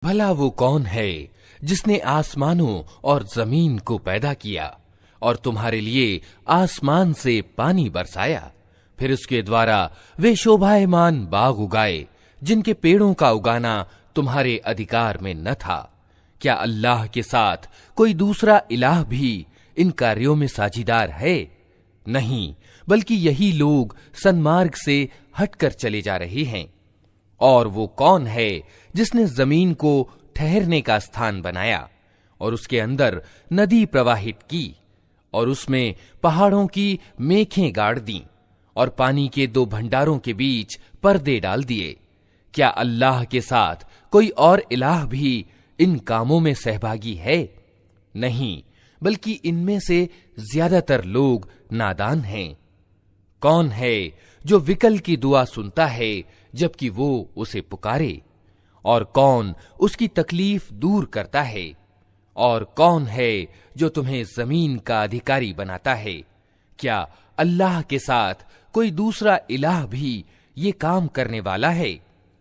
भला वो कौन है जिसने आसमानों और जमीन को पैदा किया और तुम्हारे लिए आसमान से पानी बरसाया, फिर उसके द्वारा वे शोभायमान बाग उगाए जिनके पेड़ों का उगाना तुम्हारे अधिकार में न था। क्या अल्लाह के साथ कोई दूसरा इलाह भी इन कार्यों में साझीदार है? नहीं, बल्कि यही लोग सन्मार्ग से हटकर चले जा रहे हैं। और वो कौन है जिसने जमीन को ठहरने का स्थान बनाया और उसके अंदर नदी प्रवाहित की और उसमें पहाड़ों की मेखें गाड़ दी और पानी के दो भंडारों के बीच पर्दे डाल दिए? क्या अल्लाह के साथ कोई और इलाह भी इन कामों में सहभागी है? नहीं, बल्कि इनमें से ज्यादातर लोग नादान हैं। कौन है जो विकल की दुआ सुनता है जबकि वो उसे पुकारे? और कौन उसकी तकलीफ दूर करता है? और कौन है जो तुम्हें जमीन का अधिकारी बनाता है? क्या अल्लाह के साथ कोई दूसरा इलाह भी ये काम करने वाला है?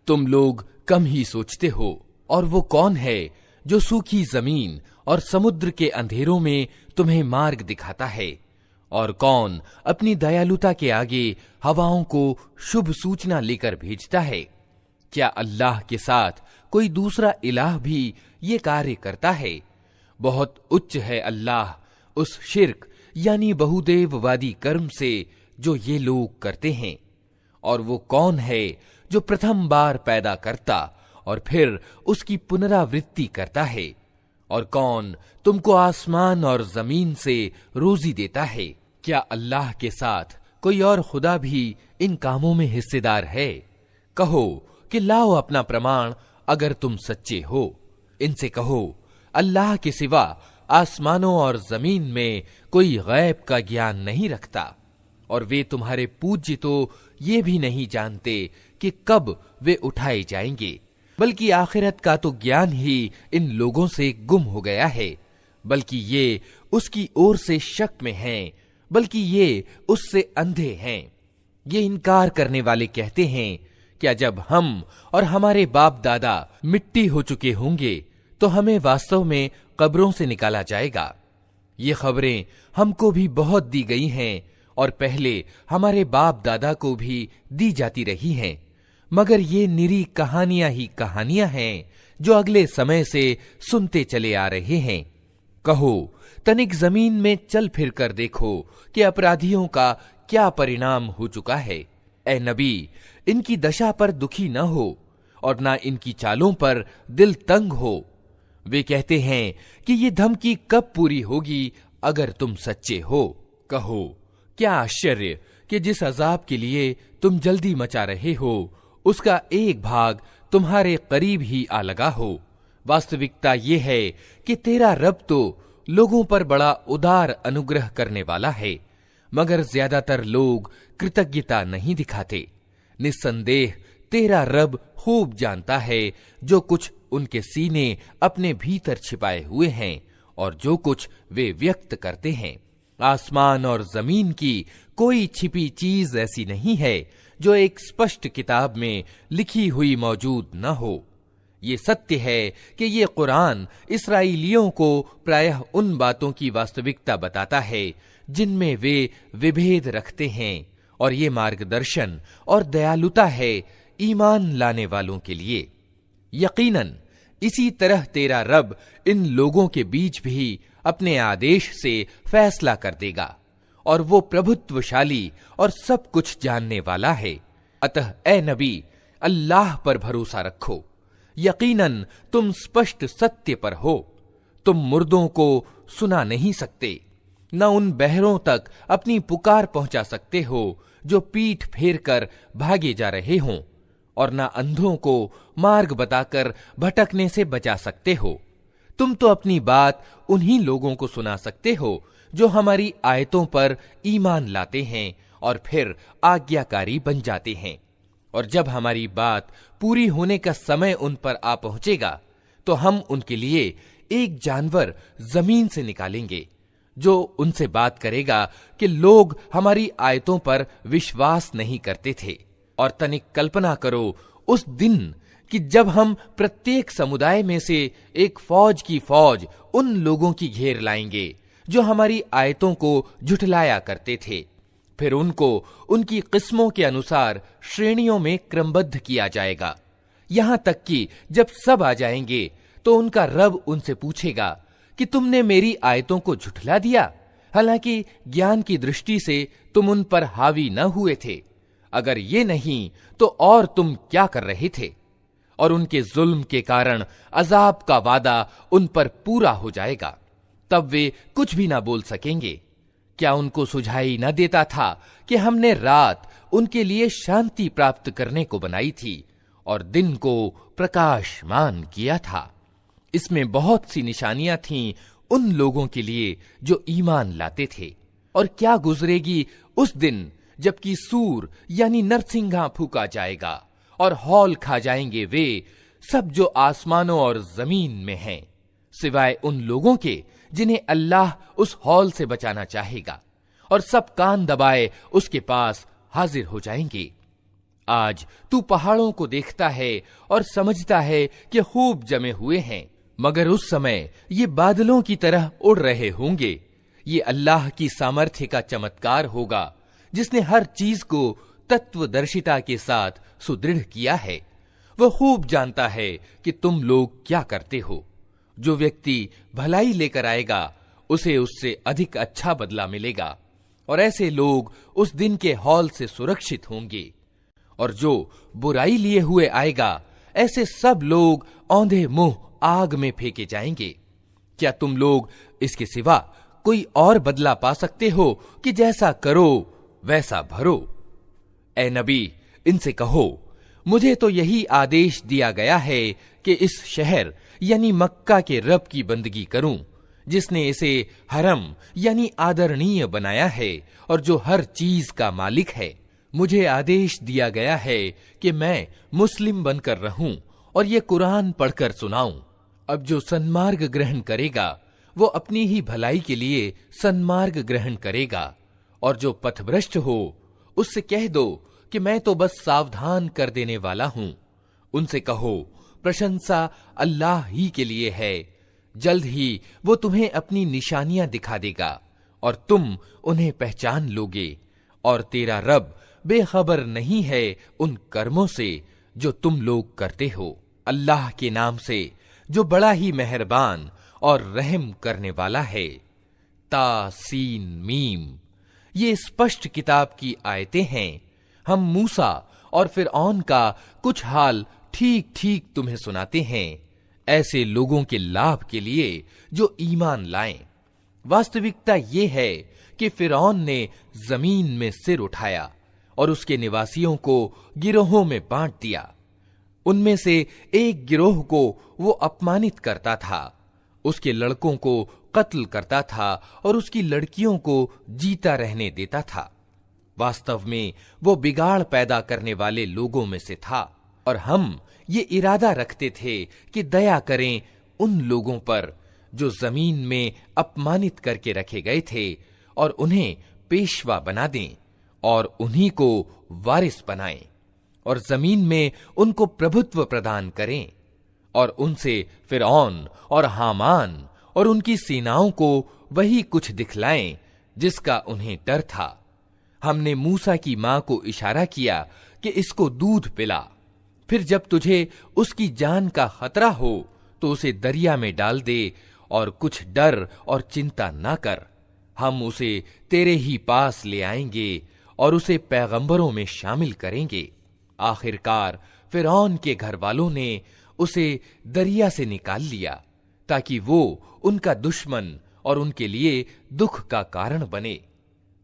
तुम लोग कम ही सोचते हो। और वो कौन है जो सूखी जमीन और समुद्र के अंधेरों में तुम्हें मार्ग दिखाता है? और कौन अपनी दयालुता के आगे हवाओं को शुभ सूचना लेकर भेजता है? क्या अल्लाह के साथ कोई दूसरा इलाह भी ये कार्य करता है? बहुत उच्च है अल्लाह उस शिर्क यानी बहुदेववादी कर्म से जो ये लोग करते हैं। और वो कौन है जो प्रथम बार पैदा करता और फिर उसकी पुनरावृत्ति करता है? और कौन तुमको आसमान और जमीन से रोजी देता है? क्या अल्लाह के साथ कोई और खुदा भी इन कामों में हिस्सेदार है? कहो कि लाओ अपना प्रमाण अगर तुम सच्चे हो। इनसे कहो, अल्लाह के सिवा आसमानों और जमीन में कोई गैब का ज्ञान नहीं रखता और वे तुम्हारे पूज्य तो ये भी नहीं जानते कि कब वे उठाए जाएंगे, बल्कि आखिरत का तो ज्ञान ही इन लोगों से गुम हो गया है। बल्कि ये उसकी ओर से शक में हैं, बल्कि ये उससे अंधे हैं। ये इनकार करने वाले कहते हैं, क्या जब हम और हमारे बाप दादा मिट्टी हो चुके होंगे तो हमें वास्तव में कब्रों से निकाला जाएगा? ये खबरें हमको भी बहुत दी गई हैं और पहले हमारे बाप दादा को भी दी जाती रही हैं, मगर ये निरी कहानियां ही कहानियां हैं जो अगले समय से सुनते चले आ रहे हैं। कहो, तनिक जमीन में चल फिर कर देखो कि अपराधियों का क्या परिणाम हो चुका है। ए नबी, इनकी दशा पर दुखी न हो और ना इनकी चालों पर दिल तंग हो। वे कहते हैं कि ये धमकी कब पूरी होगी अगर तुम सच्चे हो। कहो, क्या आश्चर्य कि जिस अजाब के लिए तुम जल्दी मचा रहे हो उसका एक भाग तुम्हारे करीब ही आ लगा हो। वास्तविकता ये है कि तेरा रब तो लोगों पर बड़ा उदार अनुग्रह करने वाला है, मगर ज्यादातर लोग कृतज्ञता नहीं दिखाते। निस्संदेह तेरा रब खूब जानता है जो कुछ उनके सीने अपने भीतर छिपाए हुए हैं और जो कुछ वे व्यक्त करते हैं। आसमान और जमीन की कोई छिपी चीज ऐसी नहीं है जो एक स्पष्ट किताब में लिखी हुई मौजूद न हो। ये सत्य है कि ये कुरान इस्राएलियों को प्रायः उन बातों की वास्तविकता बताता है जिनमें वे विभेद रखते हैं, और ये मार्गदर्शन और दयालुता है ईमान लाने वालों के लिए। यकीनन इसी तरह तेरा रब इन लोगों के बीच भी अपने आदेश से फैसला कर देगा, और वो प्रभुत्वशाली और सब कुछ जानने वाला है। अतः ए नबी, अल्लाह पर भरोसा रखो। यकीनन तुम स्पष्ट सत्य पर हो। तुम मुर्दों को सुना नहीं सकते, न उन बहरों तक अपनी पुकार पहुंचा सकते हो जो पीठ फेर कर भागे जा रहे हों, और न अंधों को मार्ग बताकर भटकने से बचा सकते हो। तुम तो अपनी बात उन्हीं लोगों को सुना सकते हो जो हमारी आयतों पर ईमान लाते हैं और फिर आज्ञाकारी बन जाते हैं। और जब हमारी बात पूरी होने का समय उन पर आ पहुंचेगा तो हम उनके लिए एक जानवर जमीन से निकालेंगे जो उनसे बात करेगा कि लोग हमारी आयतों पर विश्वास नहीं करते थे। और तनिक कल्पना करो उस दिन कि जब हम प्रत्येक समुदाय में से एक फौज की फौज उन लोगों की घेर लाएंगे जो हमारी आयतों को झुठलाया करते थे, फिर उनको उनकी किस्मों के अनुसार श्रेणियों में क्रमबद्ध किया जाएगा, यहां तक कि जब सब आ जाएंगे तो उनका रब उनसे पूछेगा कि तुमने मेरी आयतों को झुठला दिया, हालांकि ज्ञान की दृष्टि से तुम उन पर हावी न हुए थे। अगर ये नहीं तो और तुम क्या कर रहे थे? और उनके जुल्म के कारण अजाब का वादा उन पर पूरा हो जाएगा, तब वे कुछ भी ना बोल सकेंगे। क्या उनको सुझाई न देता था कि हमने रात उनके लिए शांति प्राप्त करने को बनाई थी और दिन को प्रकाशमान किया था? इसमें बहुत सी निशानियां थीं उन लोगों के लिए जो ईमान लाते थे। और क्या गुजरेगी उस दिन जबकि सूर यानी नरसिंघा फूका जाएगा और हौल खा जाएंगे वे सब जो आसमानों और जमीन में हैं, सिवाय उन लोगों के जिन्हें अल्लाह उस हौल से बचाना चाहेगा, और सब कान दबाए उसके पास हाजिर हो जाएंगे। आज तू पहाड़ों को देखता है और समझता है कि खूब जमे हुए हैं, मगर उस समय ये बादलों की तरह उड़ रहे होंगे। ये अल्लाह की सामर्थ्य का चमत्कार होगा जिसने हर चीज को तत्वदर्शिता के साथ सुदृढ़ किया है। वह खूब जानता है कि तुम लोग क्या करते हो। जो व्यक्ति भलाई लेकर आएगा उसे उससे अधिक अच्छा बदला मिलेगा, और ऐसे लोग उस दिन के हौल से सुरक्षित होंगे। और जो बुराई लिए हुए आएगा, ऐसे सब लोग औंधे मुंह आग में फेंके जाएंगे। क्या तुम लोग इसके सिवा कोई और बदला पा सकते हो कि जैसा करो वैसा भरो? ए नबी, इनसे कहो, मुझे तो यही आदेश दिया गया है कि इस शहर यानी मक्का के रब की बंदगी करूं, जिसने इसे हरम यानी आदरणीय बनाया है और जो हर चीज का मालिक है। मुझे आदेश दिया गया है कि मैं मुस्लिम बनकर रहूं और ये कुरान पढ़कर सुनाऊं। अब जो सन्मार्ग ग्रहण करेगा वो अपनी ही भलाई के लिए सन्मार्ग ग्रहण करेगा, और जो पथभ्रष्ट हो उससे कह दो कि मैं तो बस सावधान कर देने वाला हूं। उनसे कहो, प्रशंसा अल्लाह ही के लिए है। जल्द ही वो तुम्हें अपनी निशानियां दिखा देगा और तुम उन्हें पहचान लोगे, और तेरा रब बेखबर नहीं है उन कर्मों से जो तुम लोग करते हो। अल्लाह के नाम से जो बड़ा ही मेहरबान और रहम करने वाला है। तासीन मीम, ये स्पष्ट किताब की आयतें हैं। हम मूसा और फिरऔन का कुछ हाल ठीक ठीक तुम्हें सुनाते हैं, ऐसे लोगों के लाभ के लिए जो ईमान लाएं। वास्तविकता ये है कि फिरऔन ने जमीन में सिर उठाया और उसके निवासियों को गिरोहों में बांट दिया। उनमें से एक गिरोह को वो अपमानित करता था, उसके लड़कों को कत्ल करता था और उसकी लड़कियों को जीता रहने देता था। वास्तव में वो बिगाड़ पैदा करने वाले लोगों में से था, और हम ये इरादा रखते थे कि दया करें उन लोगों पर जो जमीन में अपमानित करके रखे गए थे, और उन्हें पेशवा बना दें और उन्हीं को वारिस बनाएं, और जमीन में उनको प्रभुत्व प्रदान करें, और उनसे फिरऔन और हामान और उनकी सेनाओं को वही कुछ दिखलाएं जिसका उन्हें डर था। हमने मूसा की मां को इशारा किया कि इसको दूध पिला, फिर जब तुझे उसकी जान का खतरा हो तो उसे दरिया में डाल दे और कुछ डर और चिंता ना कर। हम उसे तेरे ही पास ले आएंगे और उसे पैगंबरों में शामिल करेंगे। आखिरकार फिरौन के घर वालों ने उसे दरिया से निकाल लिया ताकि वो उनका दुश्मन और उनके लिए दुख का कारण बने।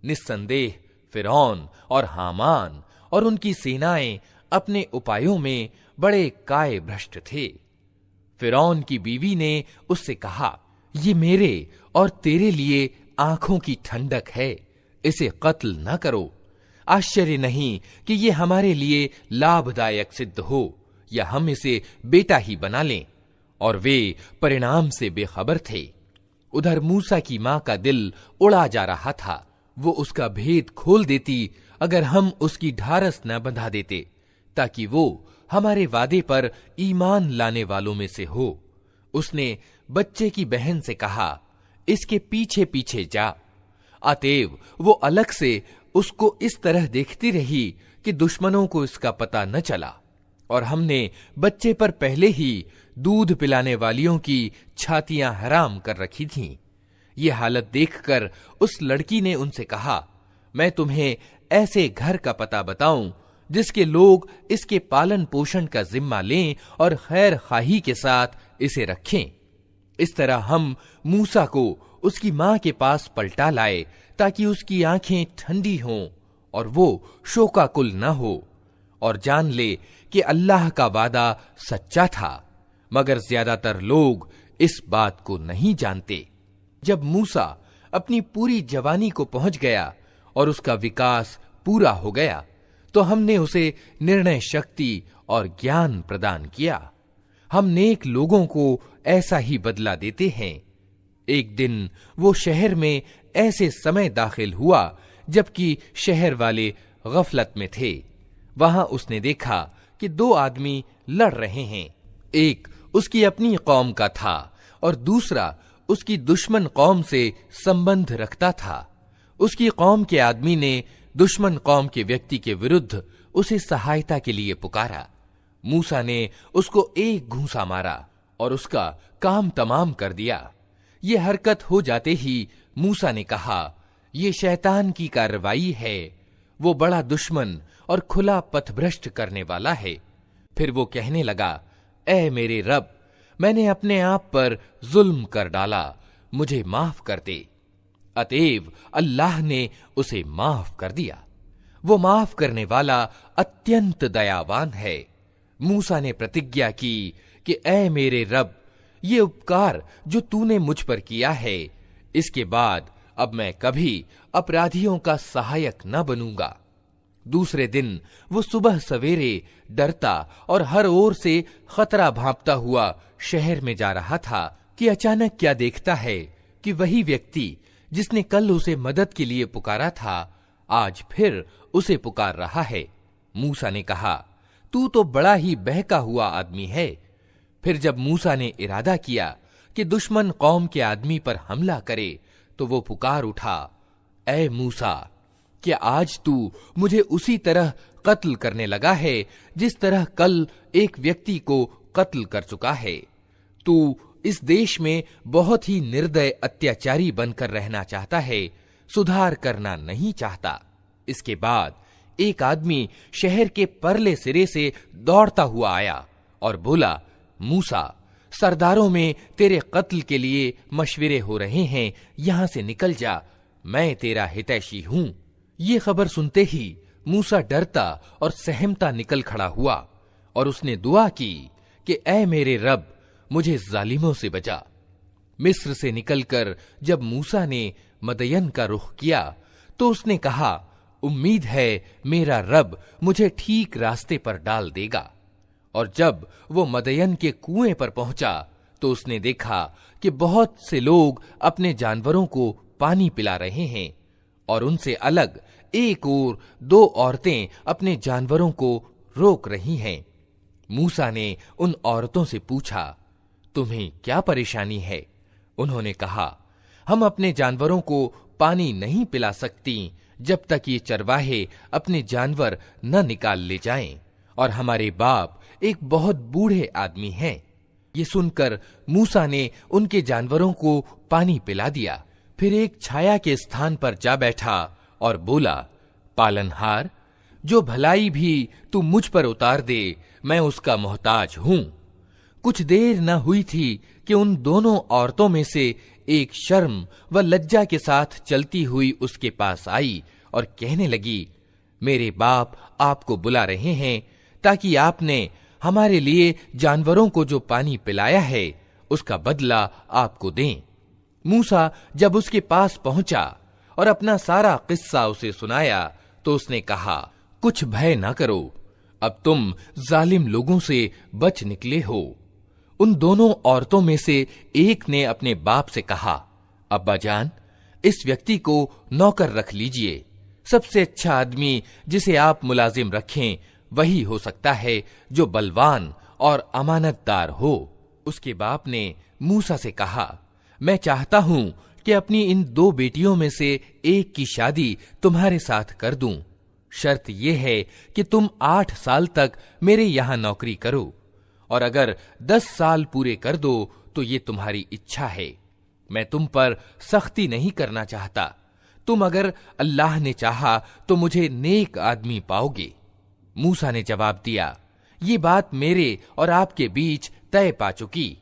निस्संदेह फिरौन और हामान और उनकी सेनाएं अपने उपायों में बड़े काय भ्रष्ट थे। फिरौन की बीवी ने उससे कहा, ये मेरे और तेरे लिए आंखों की ठंडक है, इसे कत्ल न करो। आश्चर्य नहीं कि ये हमारे लिए लाभदायक सिद्ध हो या हम इसे बेटा ही बना लें। और वे परिणाम से बेखबर थे। उधर मूसा की मां का दिल उड़ा जा रहा था। वो उसका भेद खोल देती अगर हम उसकी ढारस न बंधा देते, ताकि वो हमारे वादे पर ईमान लाने वालों में से हो। उसने बच्चे की बहन से कहा, इसके पीछे पीछे जा। अतएव वो अलग से उसको इस तरह देखती रही कि दुश्मनों को इसका पता न चला, और हमने बच्चे पर पहले ही दूध पिलाने वालियों की छातियां हराम कर रखी थीं। ये हालत देखकर उस लड़की ने उनसे कहा, मैं तुम्हें ऐसे घर का पता बताऊं जिसके लोग इसके पालन पोषण का जिम्मा लें और खैर खाही के साथ इसे रखें। इस तरह हम मूसा को उसकी मां के पास पलटा लाए ताकि उसकी आंखें ठंडी हों और वो शोकाकुल न हो और जान ले कि अल्लाह का वादा सच्चा था, मगर ज्यादातर लोग इस बात को नहीं जानते। जब मूसा अपनी पूरी जवानी को पहुंच गया और उसका विकास पूरा हो गया, तो हमने उसे निर्णय शक्ति और ज्ञान प्रदान किया। हम नेक लोगों को ऐसा ही बदला देते हैं। एक दिन वो शहर में ऐसे समय दाखिल हुआ जबकि शहर वाले गफलत में थे। वहां उसने देखा कि दो आदमी लड़ रहे हैं। एक उसकी अपनी कौम का था और दूसरा उसकी दुश्मन कौम से संबंध रखता था। उसकी कौम के आदमी ने दुश्मन कौम के व्यक्ति के विरुद्ध उसे सहायता के लिए पुकारा। मूसा ने उसको एक घूंसा मारा और उसका काम तमाम कर दिया। ये हरकत हो जाते ही मूसा ने कहा, ये शैतान की कार्रवाई है। वो बड़ा दुश्मन और खुला पथभ्रष्ट करने वाला है। फिर वो कहने लगा, ऐ मेरे रब, मैंने अपने आप पर जुल्म कर डाला, मुझे माफ कर दे। अतएव अल्लाह ने उसे माफ कर दिया। वो माफ करने वाला अत्यंत दयावान है। मूसा ने प्रतिज्ञा की कि ऐ मेरे रब, ये उपकार जो तूने मुझ पर किया है, इसके बाद अब मैं कभी अपराधियों का सहायक न बनूंगा। दूसरे दिन वो सुबह सवेरे डरता और हर ओर से खतरा भांपता हुआ शहर में जा रहा था कि अचानक क्या देखता है कि वही व्यक्ति जिसने कल उसे मदद के लिए पुकारा था, आज फिर उसे पुकार रहा है। मूसा ने कहा, तू तो बड़ा ही बहका हुआ आदमी है। फिर जब मूसा ने इरादा किया कि दुश्मन कौम के आदमी पर हमला करे, तो वो पुकार उठा, ऐ मूसा, क्या आज तू मुझे उसी तरह कत्ल करने लगा है जिस तरह कल एक व्यक्ति को कत्ल कर चुका है? तू इस देश में बहुत ही निर्दय अत्याचारी बनकर रहना चाहता है, सुधार करना नहीं चाहता। इसके बाद एक आदमी शहर के परले सिरे से दौड़ता हुआ आया और बोला, मूसा, सरदारों में तेरे कत्ल के लिए मशविरे हो रहे हैं, यहां से निकल जा, मैं तेरा हितैषी हूं। ये खबर सुनते ही मूसा डरता और सहमता निकल खड़ा हुआ और उसने दुआ की कि ऐ मेरे रब, मुझे जालिमों से बचा। मिस्र से निकलकर जब मूसा ने मदयन का रुख किया, तो उसने कहा, उम्मीद है मेरा रब मुझे ठीक रास्ते पर डाल देगा। और जब वो मदयन के कुएं पर पहुंचा, तो उसने देखा कि बहुत से लोग अपने जानवरों को पानी पिला रहे हैं और उनसे अलग एक और दो औरतें अपने जानवरों को रोक रही हैं। मूसा ने उन औरतों से पूछा, तुम्हें क्या परेशानी है? उन्होंने कहा, हम अपने जानवरों को पानी नहीं पिला सकती जब तक ये चरवाहे अपने जानवर न निकाल ले जाएं, और हमारे बाप एक बहुत बूढ़े आदमी हैं। ये सुनकर मूसा ने उनके जानवरों को पानी पिला दिया। फिर एक छाया के स्थान पर जा बैठा और बोला, पालनहार, जो भलाई भी तू मुझ पर उतार दे, मैं उसका मोहताज हूं। कुछ देर न हुई थी कि उन दोनों औरतों में से एक शर्म व लज्जा के साथ चलती हुई उसके पास आई और कहने लगी, मेरे बाप आपको बुला रहे हैं ताकि आपने हमारे लिए जानवरों को जो पानी पिलाया है उसका बदला आपको दें। मूसा जब उसके पास पहुंचा और अपना सारा किस्सा उसे सुनाया, तो उसने कहा, कुछ भय ना करो, अब तुम जालिम लोगों से बच निकले हो। उन दोनों औरतों में से एक ने अपने बाप से कहा, अब्बा जान, इस व्यक्ति को नौकर रख लीजिए। सबसे अच्छा आदमी जिसे आप मुलाजिम रखें वही हो सकता है जो बलवान और अमानतदार हो। उसके बाप ने मूसा से कहा, मैं चाहता हूं कि अपनी इन 2 बेटियों में से एक की शादी तुम्हारे साथ कर दूं। शर्त यह है कि तुम 8 साल तक मेरे यहां नौकरी करो, और अगर 10 साल पूरे कर दो तो ये तुम्हारी इच्छा है। मैं तुम पर सख्ती नहीं करना चाहता। तुम अगर अल्लाह ने चाहा तो मुझे नेक आदमी पाओगे। मूसा ने जवाब दिया, ये बात मेरे और आपके बीच तय पा चुकी।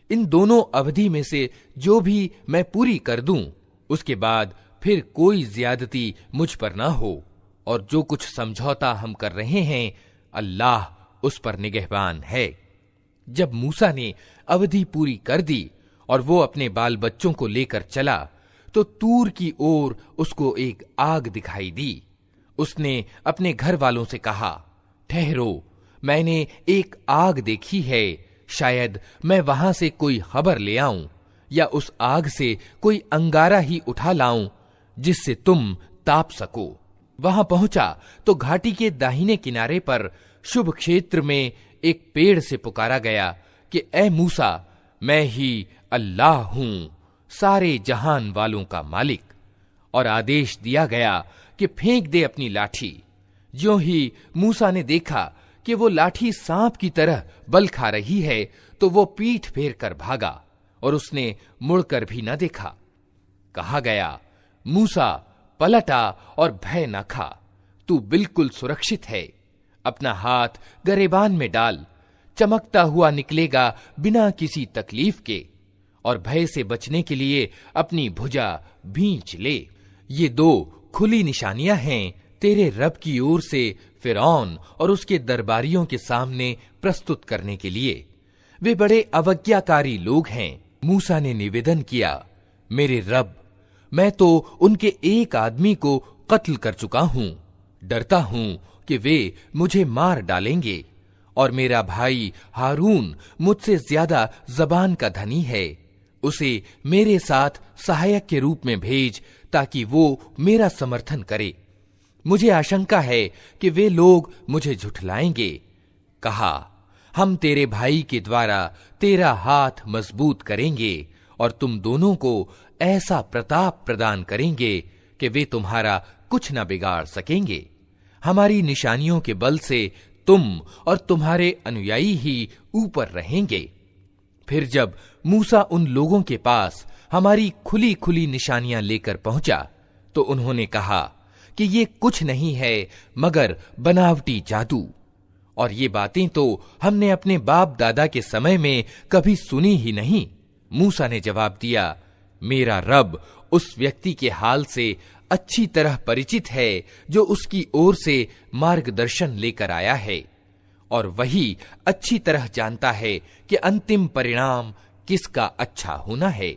इन दोनों अवधि में से जो भी मैं पूरी कर दूं, उसके बाद फिर कोई ज्यादती मुझ पर ना हो, और जो कुछ समझौता हम कर रहे हैं अल्लाह उस पर निगहबान है। जब मूसा ने अवधि पूरी कर दी और वो अपने बाल बच्चों को लेकर चला तो तूर की ओर उसको एक आग दिखाई दी। उसने अपने घर वालों से कहा, ठहरो, मैंने एक आग देखी है, शायद मैं वहां से कोई खबर ले आऊं या उस आग से कोई अंगारा ही उठा लाऊं जिससे तुम ताप सको। वहां पहुंचा तो घाटी के दाहिने किनारे पर शुभ क्षेत्र में एक पेड़ से पुकारा गया कि ए मूसा, मैं ही अल्लाह हूं, सारे जहान वालों का मालिक। और आदेश दिया गया कि फेंक दे अपनी लाठी। ज्यों ही मूसा ने देखा कि वो लाठी सांप की तरह बल खा रही है तो वो पीठ फेर कर भागा और उसने मुड़कर भी न देखा। कहा गया, मूसा पलटा और भय न खा, तू बिल्कुल सुरक्षित है। अपना हाथ गरेबान में डाल, चमकता हुआ निकलेगा बिना किसी तकलीफ के, और भय से बचने के लिए अपनी भुजा भींच ले। ये 2 खुली निशानियां हैं तेरे रब की ओर से फिरौन और उसके दरबारियों के सामने प्रस्तुत करने के लिए। वे बड़े अवज्ञाकारी लोग हैं। मूसा ने निवेदन किया, मेरे रब, मैं तो उनके एक आदमी को कत्ल कर चुका हूं। डरता हूं कि वे मुझे मार डालेंगे, और मेरा भाई हारून मुझसे ज्यादा जबान का धनी है। उसे मेरे साथ सहायक के रूप में भेज ताकि वो मेरा समर्थन करे। मुझे आशंका है कि वे लोग मुझे झुठलाएंगे। कहा, हम तेरे भाई के द्वारा तेरा हाथ मजबूत करेंगे और तुम दोनों को ऐसा प्रताप प्रदान करेंगे कि वे तुम्हारा कुछ न बिगाड़ सकेंगे। हमारी निशानियों के बल से तुम और तुम्हारे अनुयायी ही ऊपर रहेंगे। फिर जब मूसा उन लोगों के पास हमारी खुली खुली निशानियां लेकर पहुंचा तो उन्होंने कहा कि ये कुछ नहीं है मगर बनावटी जादू, और ये बातें तो हमने अपने बाप दादा के समय में कभी सुनी ही नहीं। मूसा ने जवाब दिया, मेरा रब उस व्यक्ति के हाल से अच्छी तरह परिचित है जो उसकी ओर से मार्गदर्शन लेकर आया है, और वही अच्छी तरह जानता है कि अंतिम परिणाम किसका अच्छा होना है।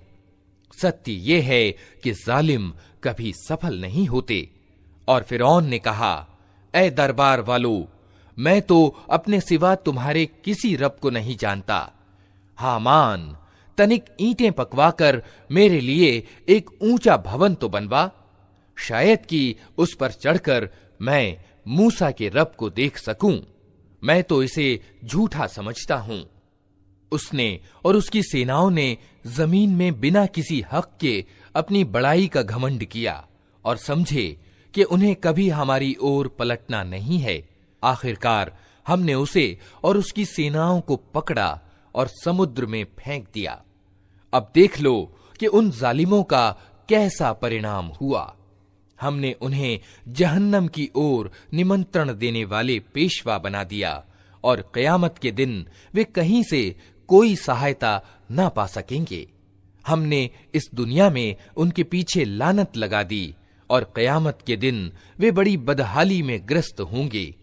सत्य ये है कि जालिम कभी सफल नहीं होते। और फिरौन ने कहा, ऐ दरबार वालों, मैं तो अपने सिवा तुम्हारे किसी रब को नहीं जानता। हामान, तनिक ईंटें पकवाकर मेरे लिए एक ऊंचा भवन तो बनवा, शायद कि उस पर चढ़कर मैं मूसा के रब को देख सकूं। मैं तो इसे झूठा समझता हूं। उसने और उसकी सेनाओं ने जमीन में बिना किसी हक के अपनी बड़ाई का घमंड किया और समझे कि उन्हें कभी हमारी ओर पलटना नहीं है। आखिरकार हमने उसे और उसकी सेनाओं को पकड़ा और समुद्र में फेंक दिया। अब देख लो कि उन जालिमों का कैसा परिणाम हुआ। हमने उन्हें जहन्नम की ओर निमंत्रण देने वाले पेशवा बना दिया, और क़यामत के दिन वे कहीं से कोई सहायता न पा सकेंगे। हमने इस दुनिया में उनके पीछे लानत लगा दी, और क़यामत के दिन वे बड़ी बदहाली में ग्रस्त होंगे।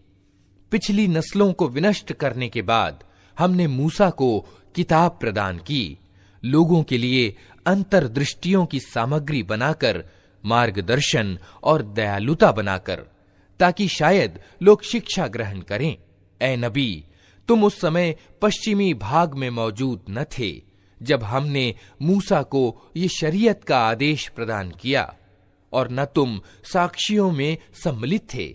पिछली नस्लों को विनष्ट करने के बाद हमने मूसा को किताब प्रदान की, लोगों के लिए अंतर्दृष्टियों की सामग्री बनाकर, मार्गदर्शन और दयालुता बनाकर, ताकि शायद लोग शिक्षा ग्रहण करें। ए नबी, तुम उस समय पश्चिमी भाग में मौजूद न थे जब हमने मूसा को ये शरीयत का आदेश प्रदान किया, और न तुम साक्षियों में सम्मिलित थे,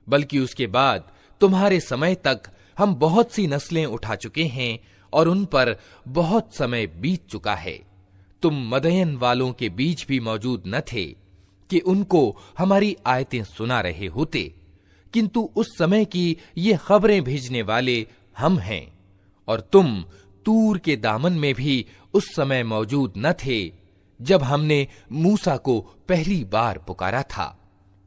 बल्कि उसके बाद तुम्हारे समय तक हम बहुत सी नस्लें उठा चुके हैं और उन पर बहुत समय बीत चुका है। तुम मदयन वालों के बीच भी मौजूद न थे कि उनको हमारी आयतें सुना रहे होते, किंतु उस समय की ये खबरें भेजने वाले हम हैं। और तुम तूर के दामन में भी उस समय मौजूद न थे जब हमने मूसा को पहली बार पुकारा था,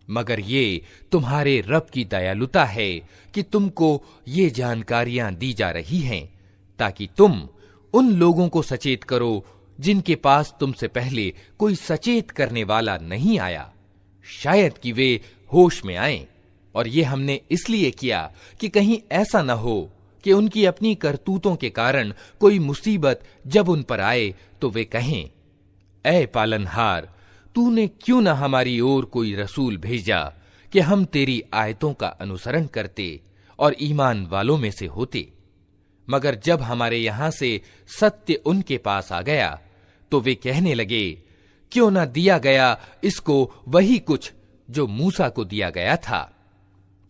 मगर ये तुम्हारे रब की दयालुता है कि तुमको ये जानकारियां दी जा रही हैं ताकि तुम उन लोगों को सचेत करो जिनके पास तुमसे पहले कोई सचेत करने वाला नहीं आया, शायद कि वे होश में आएं। और ये हमने इसलिए किया कि कहीं ऐसा न हो कि उनकी अपनी करतूतों के कारण कोई मुसीबत जब उन पर आए तो वे कहें, ऐ पालनहार, तूने क्यों न हमारी ओर कोई रसूल भेजा कि हम तेरी आयतों का अनुसरण करते और ईमान वालों में से होते। मगर जब हमारे यहां से सत्य उनके पास आ गया तो वे कहने लगे, क्यों न दिया गया इसको वही कुछ जो मूसा को दिया गया था।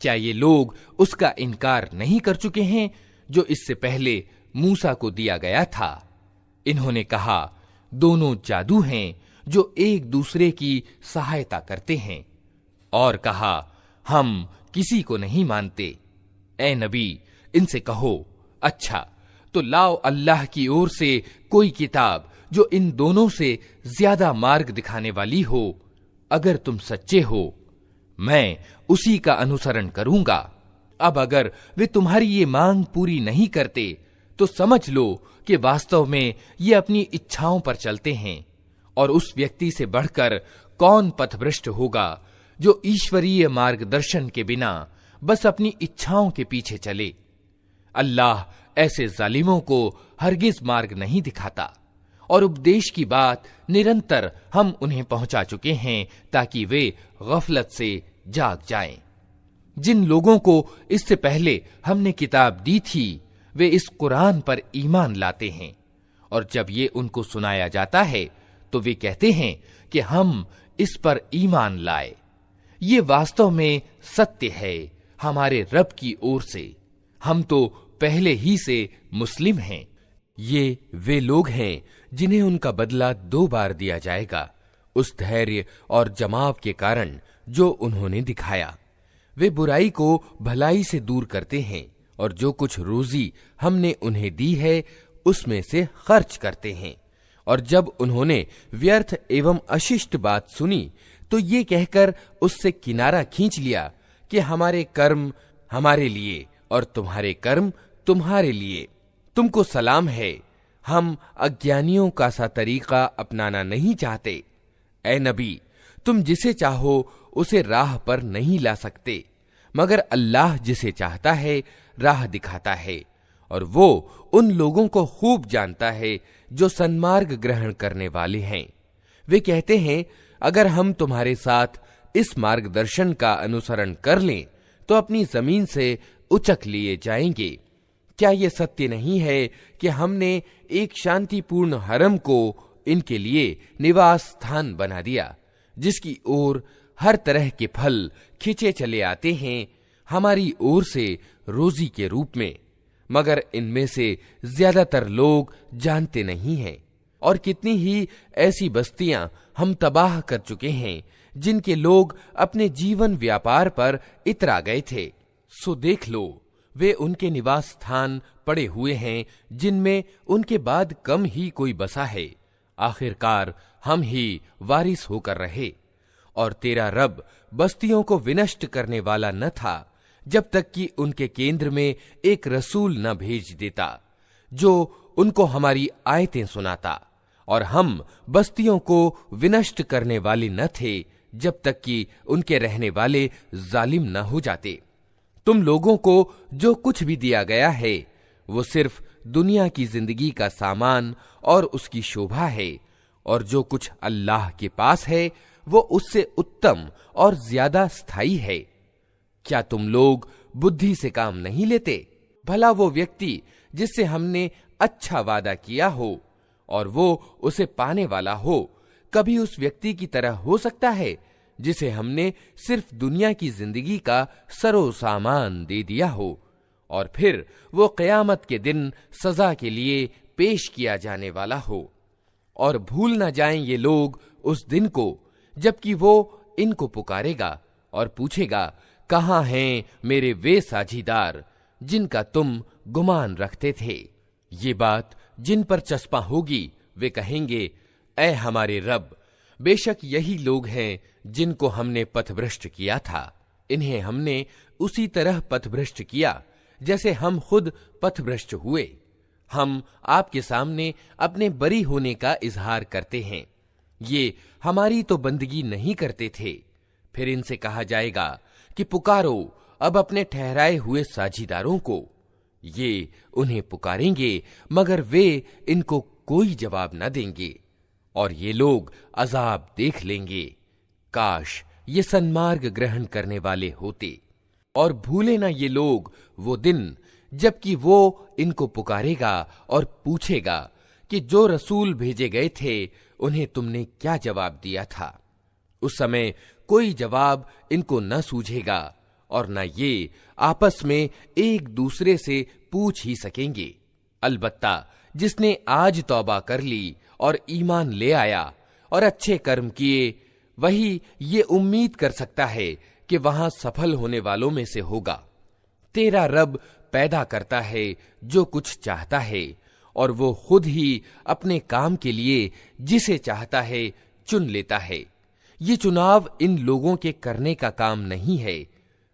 क्या ये लोग उसका इनकार नहीं कर चुके हैं जो इससे पहले मूसा को दिया गया था? इन्होंने कहा, दोनों जादू हैं जो एक दूसरे की सहायता करते हैं। और कहा, हम किसी को नहीं मानते। ए नबी, इनसे कहो, अच्छा तो लाओ अल्लाह की ओर से कोई किताब जो इन दोनों से ज्यादा मार्ग दिखाने वाली हो। अगर तुम सच्चे हो, मैं उसी का अनुसरण करूंगा। अब अगर वे तुम्हारी ये मांग पूरी नहीं करते तो समझ लो कि वास्तव में ये अपनी इच्छाओं पर चलते हैं, और उस व्यक्ति से बढ़कर कौन पथभ्रष्ट होगा जो ईश्वरीय मार्गदर्शन के बिना बस अपनी इच्छाओं के पीछे चले। अल्लाह ऐसे जालिमों को हरगिज मार्ग नहीं दिखाता, और उपदेश की बात निरंतर हम उन्हें पहुंचा चुके हैं ताकि वे गफलत से जाग जाएं। जिन लोगों को इससे पहले हमने किताब दी थी वे इस कुरान पर ईमान लाते हैं, और जब ये उनको सुनाया जाता है तो वे कहते हैं कि हम इस पर ईमान लाए। ये वास्तव में सत्य है हमारे रब की ओर से, हम तो पहले ही से मुस्लिम हैं। ये वे लोग हैं जिन्हें उनका बदला 2 बार दिया जाएगा, उस धैर्य और जमाव के कारण जो उन्होंने दिखाया। वे बुराई को भलाई से दूर करते हैं और जो कुछ रोजी हमने उन्हें दी है उसमें से खर्च करते हैं। और जब उन्होंने व्यर्थ एवं अशिष्ट बात सुनी तो ये कहकर उससे किनारा खींच लिया कि हमारे कर्म हमारे लिए और तुम्हारे कर्म तुम्हारे लिए। तुमको सलाम है, हम अज्ञानियों का सा तरीका अपनाना नहीं चाहते। ऐ नबी, तुम जिसे चाहो उसे राह पर नहीं ला सकते, मगर अल्लाह जिसे चाहता है राह दिखाता है, और वो उन लोगों को खूब जानता है जो सन्मार्ग ग्रहण करने वाले हैं। वे कहते हैं, अगर हम तुम्हारे साथ इस मार्गदर्शन का अनुसरण कर लें तो अपनी जमीन से उचक लिए जाएंगे। क्या ये सत्य नहीं है कि हमने एक शांतिपूर्ण हरम को इनके लिए निवास स्थान बना दिया, जिसकी ओर हर तरह के फल खिंचे चले आते हैं हमारी ओर से रोजी के रूप में, मगर इनमें से ज्यादातर लोग जानते नहीं हैं। और कितनी ही ऐसी बस्तियां हम तबाह कर चुके हैं जिनके लोग अपने जीवन व्यापार पर इतरा गए थे। सो देख लो, वे उनके निवास स्थान पड़े हुए हैं जिनमें उनके बाद कम ही कोई बसा है। आखिरकार हम ही वारिस होकर रहे। और तेरा रब बस्तियों को विनष्ट करने वाला न था जब तक कि उनके केंद्र में एक रसूल न भेज देता जो उनको हमारी आयतें सुनाता, और हम बस्तियों को विनष्ट करने वाले न थे जब तक कि उनके रहने वाले जालिम न हो जाते। तुम लोगों को जो कुछ भी दिया गया है वो सिर्फ दुनिया की जिंदगी का सामान और उसकी शोभा है, और जो कुछ अल्लाह के पास है वो उससे उत्तम और ज्यादा स्थायी है। क्या तुम लोग बुद्धि से काम नहीं लेते? भला वो व्यक्ति जिससे हमने अच्छा वादा किया हो और वो उसे पाने वाला हो, कभी उस व्यक्ति की तरह हो सकता है जिसे हमने सिर्फ दुनिया की जिंदगी का सरो सामान दे दिया हो, और फिर वो क़यामत के दिन सजा के लिए पेश किया जाने वाला हो। और भूल न जाएं ये लोग उस दिन को जबकि वो इनको पुकारेगा और पूछेगा, कहाँ हैं मेरे वे साझीदार जिनका तुम गुमान रखते थे। ये बात जिन पर चस्पा होगी वे कहेंगे, ऐ हमारे रब, बेशक यही लोग हैं जिनको हमने पथभ्रष्ट किया था। इन्हें हमने उसी तरह पथभ्रष्ट किया जैसे हम खुद पथभ्रष्ट हुए। हम आपके सामने अपने बरी होने का इजहार करते हैं। ये हमारी तो बंदगी नहीं करते थे। फिर इनसे कहा जाएगा कि पुकारो अब अपने ठहराए हुए साझीदारों को। ये उन्हें पुकारेंगे मगर वे इनको कोई जवाब न देंगे, और ये लोग अजाब देख लेंगे। काश ये सन्मार्ग ग्रहण करने वाले होते। और भूले ना ये लोग वो दिन जबकि वो इनको पुकारेगा और पूछेगा कि जो रसूल भेजे गए थे उन्हें तुमने क्या जवाब दिया था। उस समय कोई जवाब इनको न सूझेगा और न ये आपस में एक दूसरे से पूछ ही सकेंगे। अलबत्ता जिसने आज तौबा कर ली और ईमान ले आया और अच्छे कर्म किए, वही ये उम्मीद कर सकता है कि वहां सफल होने वालों में से होगा। तेरा रब पैदा करता है जो कुछ चाहता है, और वो खुद ही अपने काम के लिए जिसे चाहता है चुन लेता है। ये चुनाव इन लोगों के करने का काम नहीं है।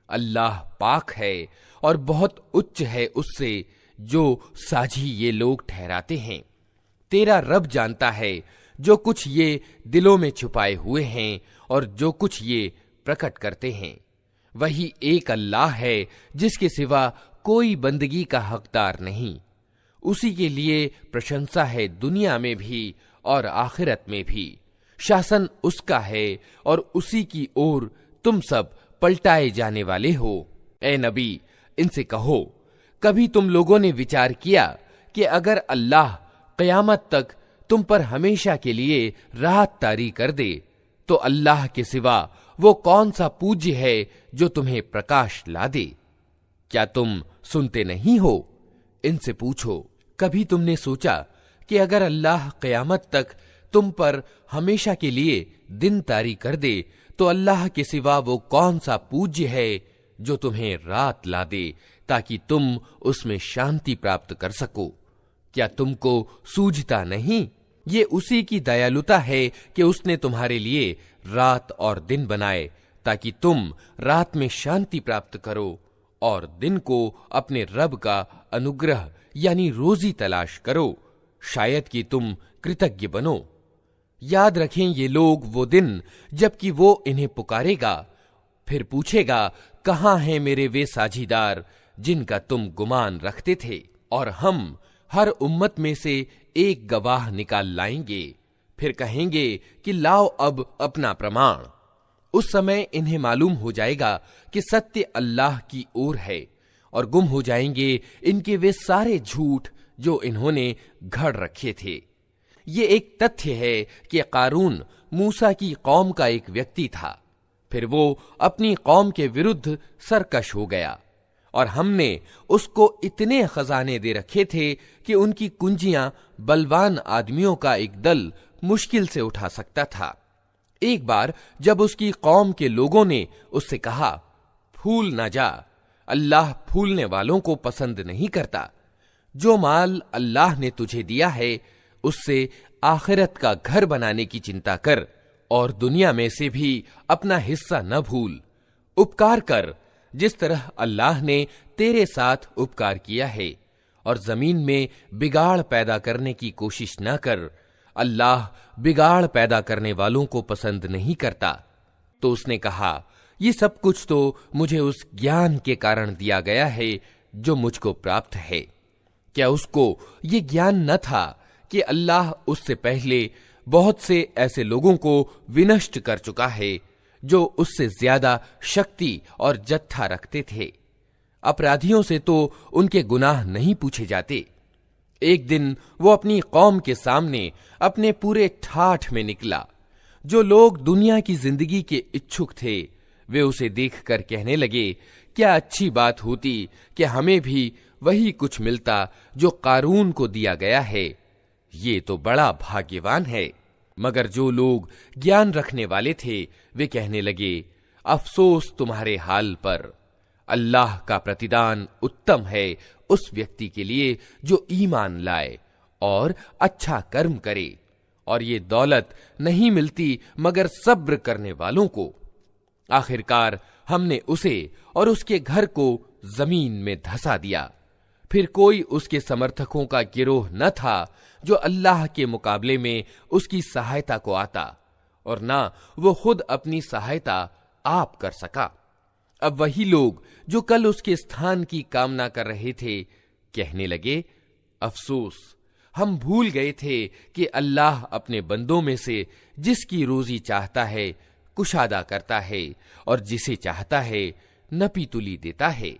अल्लाह पाक है और बहुत उच्च है उससे जो साझी ये लोग ठहराते हैं। तेरा रब जानता है जो कुछ ये दिलों में छुपाए हुए हैं और जो कुछ ये प्रकट करते हैं। वही एक अल्लाह है जिसके सिवा कोई बंदगी का हकदार नहीं। उसी के लिए प्रशंसा है दुनिया में भी और आखिरत में भी। शासन उसका है और उसी की ओर तुम सब पलटाए जाने वाले हो। ए नबी, इनसे कहो, कभी तुम लोगों ने विचार किया कि अगर अल्लाह क़यामत तक तुम पर हमेशा के लिए राहत तारी कर दे तो अल्लाह के सिवा वो कौन सा पूज्य है जो तुम्हें प्रकाश ला दे? क्या तुम सुनते नहीं हो? इनसे पूछो, कभी तुमने सोचा कि अगर अल्लाह क़यामत तक तुम पर हमेशा के लिए दिन तारी कर दे तो अल्लाह के सिवा वो कौन सा पूज्य है जो तुम्हें रात ला दे ताकि तुम उसमें शांति प्राप्त कर सको? क्या तुमको सूझता नहीं? ये उसी की दयालुता है कि उसने तुम्हारे लिए रात और दिन बनाए ताकि तुम रात में शांति प्राप्त करो और दिन को अपने रब का अनुग्रह यानी रोजी तलाश करो, शायद कि तुम कृतज्ञ बनो। याद रखें ये लोग वो दिन जबकि वो इन्हें पुकारेगा, फिर पूछेगा, कहाँ हैं मेरे वे साझीदार जिनका तुम गुमान रखते थे? और हम हर उम्मत में से एक गवाह निकाल लाएंगे। फिर कहेंगे कि लाओ अब अपना प्रमाण। उस समय इन्हें मालूम हो जाएगा कि सत्य अल्लाह की ओर है और गुम हो जाएंगे इनके वे सारे झूठ जो इन्होंने घड़ रखे थे। ये एक तथ्य है कि कारून मूसा की कौम का एक व्यक्ति था। फिर वो अपनी कौम के विरुद्ध सरकश हो गया और हमने उसको इतने खजाने दे रखे थे कि उनकी कुंजियां बलवान आदमियों का एक दल मुश्किल से उठा सकता था। एक बार जब उसकी कौम के लोगों ने उससे कहा, फूल ना जा, अल्लाह फूलने वालों को पसंद नहीं करता। जो माल अल्लाह ने तुझे दिया है उससे आखिरत का घर बनाने की चिंता कर और दुनिया में से भी अपना हिस्सा न भूल। उपकार कर जिस तरह अल्लाह ने तेरे साथ उपकार किया है और जमीन में बिगाड़ पैदा करने की कोशिश न कर। अल्लाह बिगाड़ पैदा करने वालों को पसंद नहीं करता। तो उसने कहा, ये सब कुछ तो मुझे उस ज्ञान के कारण दिया गया है जो मुझको प्राप्त है। क्या उसको ये ज्ञान न था कि अल्लाह उससे पहले बहुत से ऐसे लोगों को विनष्ट कर चुका है जो उससे ज्यादा शक्ति और जत्था रखते थे? अपराधियों से तो उनके गुनाह नहीं पूछे जाते। एक दिन वो अपनी कौम के सामने अपने पूरे ठाठ में निकला। जो लोग दुनिया की जिंदगी के इच्छुक थे वे उसे देखकर कहने लगे, क्या अच्छी बात होती कि हमें भी वही कुछ मिलता जो कारून को दिया गया है। ये तो बड़ा भाग्यवान है। मगर जो लोग ज्ञान रखने वाले थे वे कहने लगे, अफसोस तुम्हारे हाल पर। अल्लाह का प्रतिदान उत्तम है उस व्यक्ति के लिए जो ईमान लाए और अच्छा कर्म करे, और ये दौलत नहीं मिलती मगर सब्र करने वालों को। आखिरकार हमने उसे और उसके घर को जमीन में धंसा दिया। फिर कोई उसके समर्थकों का गिरोह न था जो अल्लाह के मुकाबले में उसकी सहायता को आता, और ना वो खुद अपनी सहायता आप कर सका। अब वही लोग जो कल उसके स्थान की कामना कर रहे थे कहने लगे, अफसोस, हम भूल गए थे कि अल्लाह अपने बंदों में से जिसकी रोजी चाहता है कुशादा करता है और जिसे चाहता है नपी तुली देता है।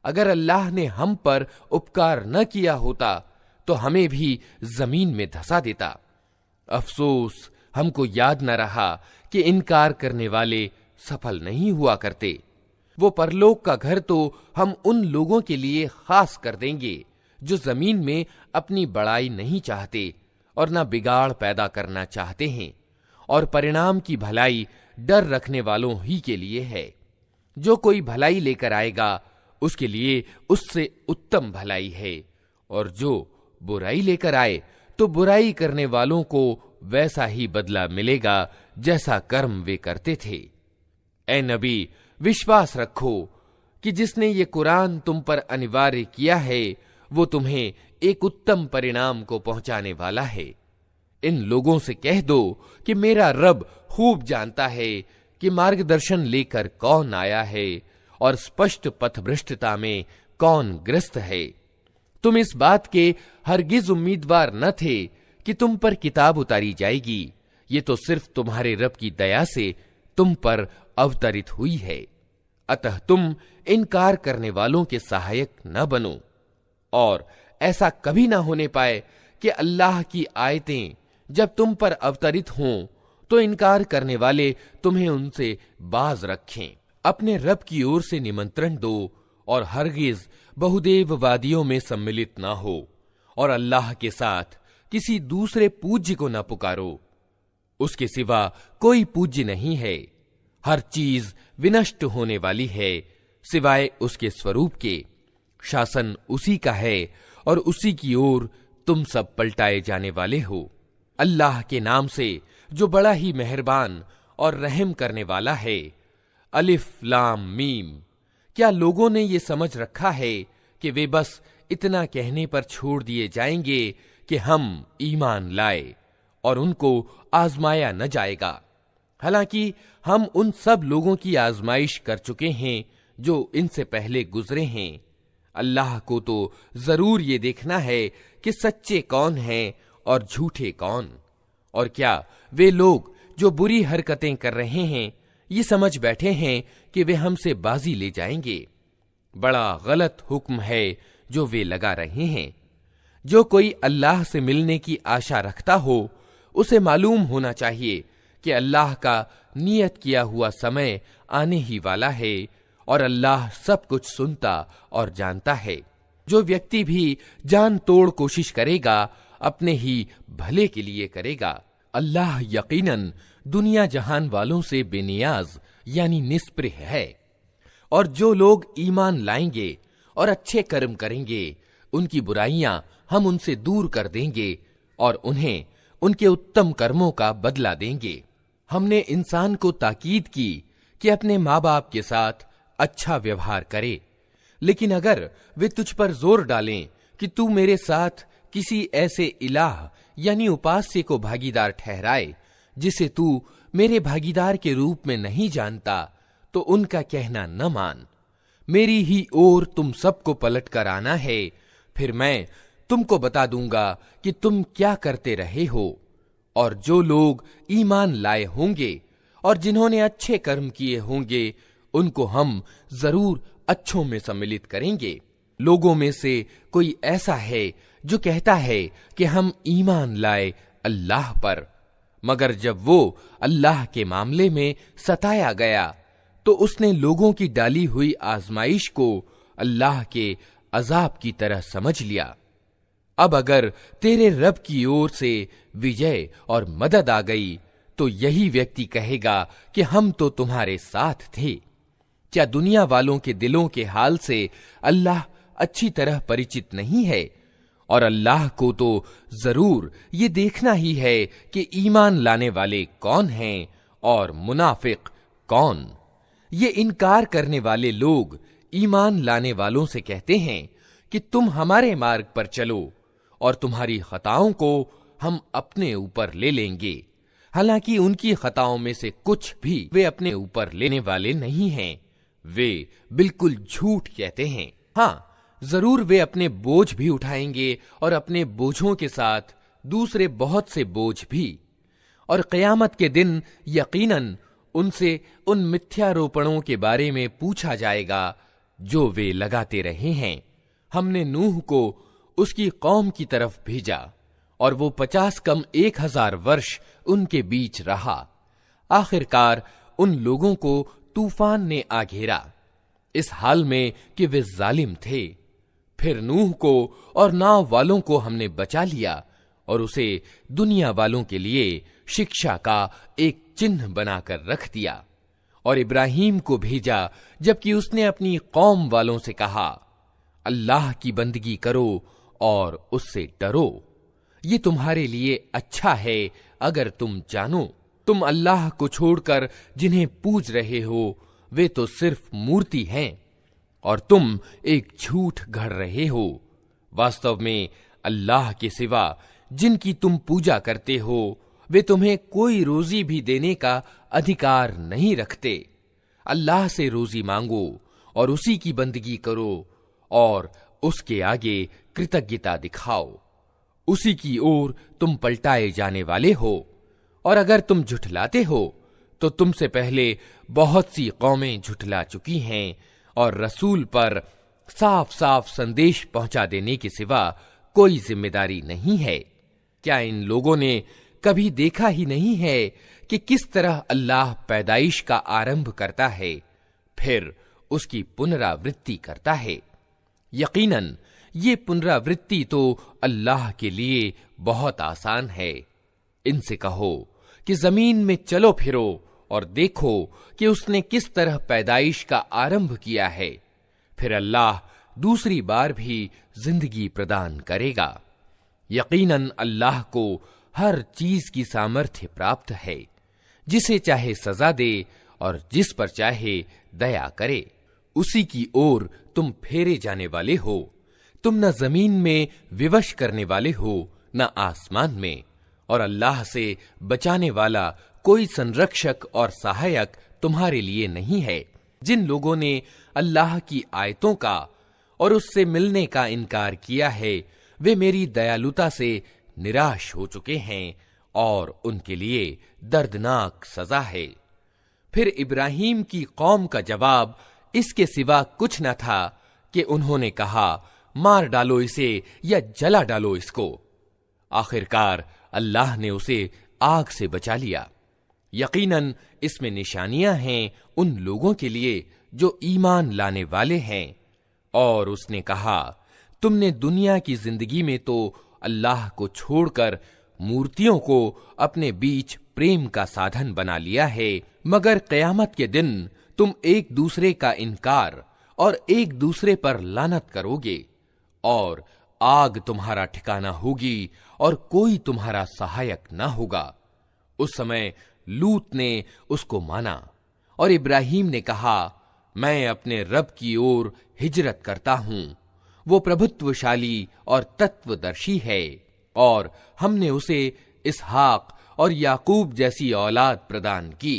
अगर अल्लाह ने हम पर उपकार न किया होता तो हमें भी जमीन में धंसा देता। अफसोस, हमको याद न रहा कि इनकार करने वाले सफल नहीं हुआ करते। वो परलोक का घर तो हम उन लोगों के लिए खास कर देंगे जो जमीन में अपनी बड़ाई नहीं चाहते और न बिगाड़ पैदा करना चाहते हैं, और परिणाम की भलाई डर रखने वालों ही के लिए है। जो कोई भलाई लेकर आएगा उसके लिए उससे उत्तम भलाई है, और जो बुराई लेकर आए तो बुराई करने वालों को वैसा ही बदला मिलेगा जैसा कर्म वे करते थे। ए नबी, विश्वास रखो कि जिसने ये कुरान तुम पर अनिवार्य किया है वो तुम्हें एक उत्तम परिणाम को पहुंचाने वाला है। इन लोगों से कह दो कि मेरा रब खूब जानता है कि मार्गदर्शन लेकर कौन आया है और स्पष्ट पथभ्रष्टता में कौन ग्रस्त है। तुम इस बात के हरगिज उम्मीदवार न थे कि तुम पर किताब उतारी जाएगी। ये तो सिर्फ तुम्हारे रब की दया से तुम पर अवतरित हुई है। अतः तुम इनकार करने वालों के सहायक न बनो, और ऐसा कभी ना होने पाए कि अल्लाह की आयतें जब तुम पर अवतरित हों तो इनकार करने वाले तुम्हें उनसे बाज रखें। अपने रब की ओर से निमंत्रण दो और हरगिज बहुदेववादियों में सम्मिलित ना हो, और अल्लाह के साथ किसी दूसरे पूज्य को न पुकारो। उसके सिवा कोई पूज्य नहीं है। हर चीज विनष्ट होने वाली है सिवाय उसके स्वरूप के। शासन उसी का है और उसी की ओर तुम सब पलटाए जाने वाले हो। अल्लाह के नाम से जो बड़ा ही मेहरबान और रहम करने वाला है। अलिफ लाम मीम। क्या लोगों ने ये समझ रखा है कि वे बस इतना कहने पर छोड़ दिए जाएंगे कि हम ईमान लाए और उनको आजमाया न जाएगा? हालांकि हम उन सब लोगों की आजमाइश कर चुके हैं जो इनसे पहले गुजरे हैं। अल्लाह को तो जरूर ये देखना है कि सच्चे कौन हैं और झूठे कौन। और क्या वे लोग जो बुरी हरकतें कर रहे हैं ये समझ बैठे हैं कि वे हमसे बाजी ले जाएंगे? बड़ा गलत हुक्म है जो वे लगा रहे हैं। जो कोई अल्लाह से मिलने की आशा रखता हो उसे मालूम होना चाहिए कि अल्लाह का नियत किया हुआ समय आने ही वाला है, और अल्लाह सब कुछ सुनता और जानता है। जो व्यक्ति भी जान तोड़ कोशिश करेगा अपने ही भले के लिए करेगा। अल्लाह यकीनन दुनिया जहान वालों से बेनियाज यानी निस्पृह है। और जो लोग ईमान लाएंगे और अच्छे कर्म करेंगे उनकी बुराइयां हम उनसे दूर कर देंगे और उन्हें उनके उत्तम कर्मों का बदला देंगे। हमने इंसान को ताकीद की कि अपने माँ बाप के साथ अच्छा व्यवहार करे, लेकिन अगर वे तुझ पर जोर डालें कि तू मेरे साथ किसी ऐसे इलाह यानी उपास्य को भागीदार ठहराए जिसे तू मेरे भागीदार के रूप में नहीं जानता, तो उनका कहना न मान। मेरी ही ओर तुम सबको पलट कर आना है, फिर मैं तुमको बता दूंगा कि तुम क्या करते रहे हो। और जो लोग ईमान लाए होंगे और जिन्होंने अच्छे कर्म किए होंगे उनको हम जरूर अच्छों में सम्मिलित करेंगे। लोगों में से कोई ऐसा है जो कहता है कि हम ईमान लाए अल्लाह पर, मगर जब वो अल्लाह के मामले में सताया गया तो उसने लोगों की डाली हुई आजमाइश को अल्लाह के अजाब की तरह समझ लिया। अब अगर तेरे रब की ओर से विजय और मदद आ गई तो यही व्यक्ति कहेगा कि हम तो तुम्हारे साथ थे। क्या दुनिया वालों के दिलों के हाल से अल्लाह अच्छी तरह परिचित नहीं है? और अल्लाह को तो जरूर ये देखना ही है कि ईमान लाने वाले कौन हैं और मुनाफिक कौन। ये इनकार करने वाले लोग ईमान लाने वालों से कहते हैं कि तुम हमारे मार्ग पर चलो और तुम्हारी खताओं को हम अपने ऊपर ले लेंगे। हालांकि उनकी खताओं में से कुछ भी वे अपने ऊपर लेने वाले नहीं हैं। वे बिल्कुल झूठ कहते हैं। हाँ, जरूर वे अपने बोझ भी उठाएंगे और अपने बोझों के साथ दूसरे बहुत से बोझ भी। और क़यामत के दिन यकीनन उनसे उन मिथ्यारोपणों के बारे में पूछा जाएगा जो वे लगाते रहे हैं। हमने नूह को उसकी कौम की तरफ भेजा और वो 50 कम 1000 वर्ष उनके बीच रहा। आखिरकार उन लोगों को तूफान ने आ घेरा, इस हाल में कि वे जालिम थे। फिर नूह को और नाव वालों को हमने बचा लिया और उसे दुनिया वालों के लिए शिक्षा का एक चिन्ह बनाकर रख दिया। और इब्राहीम को भेजा जबकि उसने अपनी कौम वालों से कहा, अल्लाह की बंदगी करो और उससे डरो। ये तुम्हारे लिए अच्छा है अगर तुम जानो। तुम अल्लाह को छोड़कर जिन्हें पूज रहे हो वे तो सिर्फ मूर्ति हैं और तुम एक झूठ गढ़ रहे हो। वास्तव में अल्लाह के सिवा जिनकी तुम पूजा करते हो वे तुम्हें कोई रोजी भी देने का अधिकार नहीं रखते। अल्लाह से रोजी मांगो और उसी की बंदगी करो और उसके आगे कृतज्ञता दिखाओ। उसी की ओर तुम पलटाए जाने वाले हो। और अगर तुम झुठलाते हो तो तुमसे पहले बहुत सी कौमें झुठला चुकी हैं और रसूल पर साफ साफ संदेश पहुंचा देने के सिवा कोई जिम्मेदारी नहीं है। क्या इन लोगों ने कभी देखा ही नहीं है कि किस तरह अल्लाह पैदाइश का आरंभ करता है फिर उसकी पुनरावृत्ति करता है? यकीनन ये पुनरावृत्ति तो अल्लाह के लिए बहुत आसान है। इनसे कहो कि जमीन में चलो फिरो और देखो कि उसने किस तरह पैदाइश का आरंभ किया है, फिर अल्लाह दूसरी बार भी जिंदगी प्रदान करेगा। यकीनन अल्लाह को हर चीज की सामर्थ्य प्राप्त है, जिसे चाहे सजा दे और जिस पर चाहे दया करे। उसी की ओर तुम फेरे जाने वाले हो। तुम न जमीन में विवश करने वाले हो न आसमान में, और अल्लाह से बचाने वाला कोई संरक्षक और सहायक तुम्हारे लिए नहीं है। जिन लोगों ने अल्लाह की आयतों का और उससे मिलने का इनकार किया है वे मेरी दयालुता से निराश हो चुके हैं और उनके लिए दर्दनाक सजा है। फिर इब्राहीम की कौम का जवाब इसके सिवा कुछ न था कि उन्होंने कहा, मार डालो इसे या जला डालो इसको। आखिरकार अल्लाह ने उसे आग से बचा लिया। यकीनन इसमें निशानियां हैं उन लोगों के लिए जो ईमान लाने वाले हैं। और उसने कहा, तुमने दुनिया की जिंदगी में तो अल्लाह को छोड़कर मूर्तियों को अपने बीच प्रेम का साधन बना लिया है, मगर क़यामत के दिन तुम एक दूसरे का इनकार और एक दूसरे पर लानत करोगे और आग तुम्हारा ठिकाना होगी और कोई तुम्हारा सहायक न होगा। उस समय लूत ने उसको माना और इब्राहीम ने कहा, मैं अपने रब की ओर हिजरत करता हूं। वो प्रभुत्वशाली और तत्वदर्शी है और हमने उसे इसहाक और याकूब जैसी औलाद प्रदान की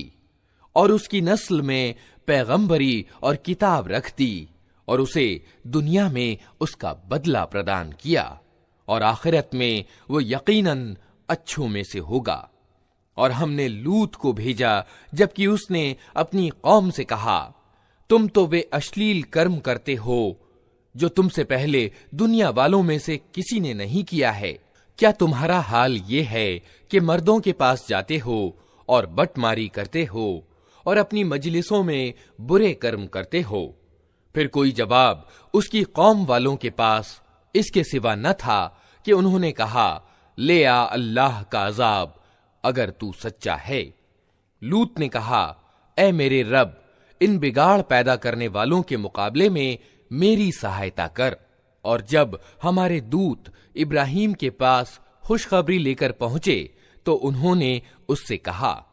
और उसकी नस्ल में पैगंबरी और किताब रख दी और उसे दुनिया में उसका बदला प्रदान किया और आखिरत में वो यकीनन अच्छों में से होगा। और हमने लूत को भेजा जबकि उसने अपनी कौम से कहा, तुम तो वे अश्लील कर्म करते हो जो तुमसे पहले दुनिया वालों में से किसी ने नहीं किया है। क्या तुम्हारा हाल ये है कि मर्दों के पास जाते हो और बटमारी करते हो और अपनी मजलिसों में बुरे कर्म करते हो? फिर कोई जवाब उसकी कौम वालों के पास इसके सिवा न था कि उन्होंने कहा, ले आ अल्लाह का अजाब अगर तू सच्चा है। लूत ने कहा, ऐ मेरे रब, इन बिगाड़ पैदा करने वालों के मुकाबले में मेरी सहायता कर। और जब हमारे दूत इब्राहिम के पास खुशखबरी लेकर पहुंचे तो उन्होंने उससे कहा,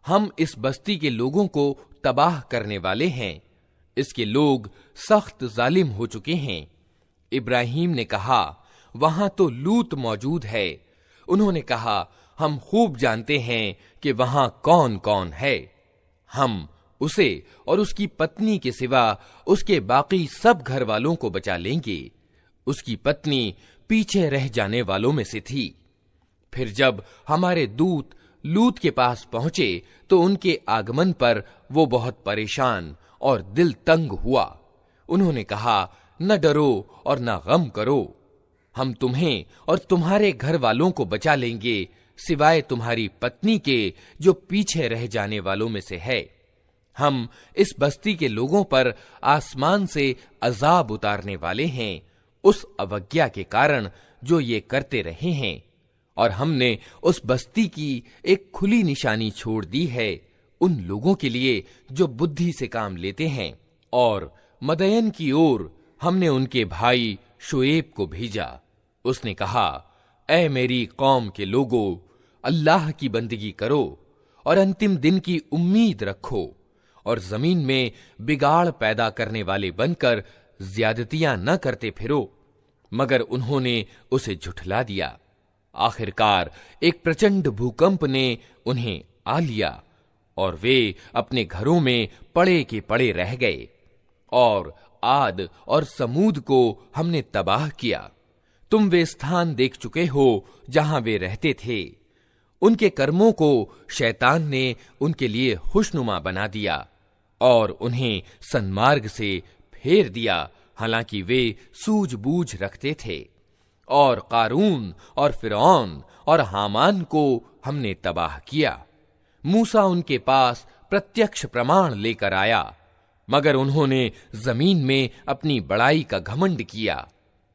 हम इस बस्ती के लोगों को तबाह करने वाले हैं, इसके लोग सख्त जालिम हो चुके हैं। इब्राहिम ने कहा, वहां तो लूत मौजूद है। उन्होंने कहा, हम खूब जानते हैं कि वहां कौन कौन है। हम उसे और उसकी पत्नी के सिवा उसके बाकी सब घर वालों को बचा लेंगे। उसकी पत्नी पीछे रह जाने वालों में से थी। फिर जब हमारे दूत लूत के पास पहुंचे तो उनके आगमन पर वो बहुत परेशान और दिल तंग हुआ। उन्होंने कहा, न डरो और न गम करो, हम तुम्हें और तुम्हारे घर वालों को बचा लेंगे, सिवाय तुम्हारी पत्नी के जो पीछे रह जाने वालों में से है। हम इस बस्ती के लोगों पर आसमान से अजाब उतारने वाले हैं, उस अवज्ञा के कारण जो ये करते रहे हैं। और हमने उस बस्ती की एक खुली निशानी छोड़ दी है उन लोगों के लिए जो बुद्धि से काम लेते हैं। और मदयन की ओर हमने उनके भाई शुएब को भेजा। उसने कहा, ऐ मेरी कौम के लोगों, अल्लाह की बंदगी करो और अंतिम दिन की उम्मीद रखो और जमीन में बिगाड़ पैदा करने वाले बनकर ज्यादतियां न करते फिरो। मगर उन्होंने उसे झुठला दिया। आखिरकार एक प्रचंड भूकंप ने उन्हें आ लिया और वे अपने घरों में पड़े के पड़े रह गए। और आद और समूद को हमने तबाह किया। तुम वे स्थान देख चुके हो जहां वे रहते थे। उनके कर्मों को शैतान ने उनके लिए खुशनुमा बना दिया और उन्हें सन्मार्ग से फेर दिया, हालांकि वे सूझबूझ रखते थे। और कारून और फिरौन और हामान को हमने तबाह किया। मूसा उनके पास प्रत्यक्ष प्रमाण लेकर आया, मगर उन्होंने जमीन में अपनी बड़ाई का घमंड किया,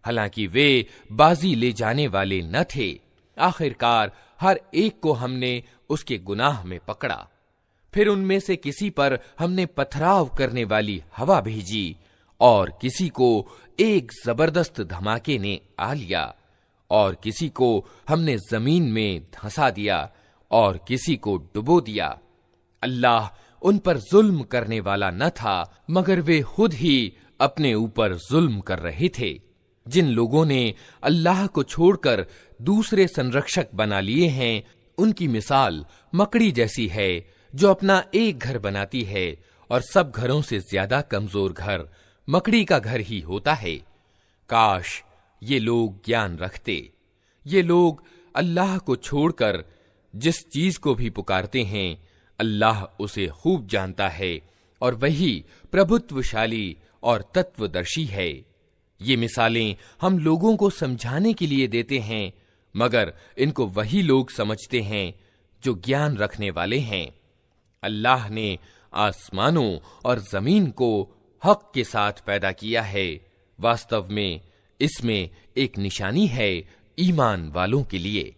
हालांकि वे बाजी ले जाने वाले न थे। आखिरकार हर एक को हमने उसके गुनाह में पकड़ा। फिर उनमें से किसी पर हमने पथराव करने वाली हवा भेजी और किसी को एक जबरदस्त धमाके ने आ लिया और किसी को हमने जमीन में धंसा दिया और किसी को डुबो दिया। अल्लाह उन पर जुल्म करने वाला न था, मगर वे खुद ही अपने ऊपर जुल्म कर रहे थे। जिन लोगों ने अल्लाह को छोड़कर दूसरे संरक्षक बना लिए हैं, उनकी मिसाल मकड़ी जैसी है जो अपना एक घर बनाती है और सब घरों से ज्यादा कमजोर घर मकड़ी का घर ही होता है। काश ये लोग ज्ञान रखते। ये लोग अल्लाह को छोड़कर जिस चीज को भी पुकारते हैं, अल्लाह उसे खूब जानता है और वही प्रभुत्वशाली और तत्वदर्शी है। ये मिसालें हम लोगों को समझाने के लिए देते हैं, मगर इनको वही लोग समझते हैं जो ज्ञान रखने वाले हैं। अल्लाह ने आसमानों और जमीन को हक के साथ पैदा किया है। वास्तव में इसमें एक निशानी है ईमान वालों के लिए।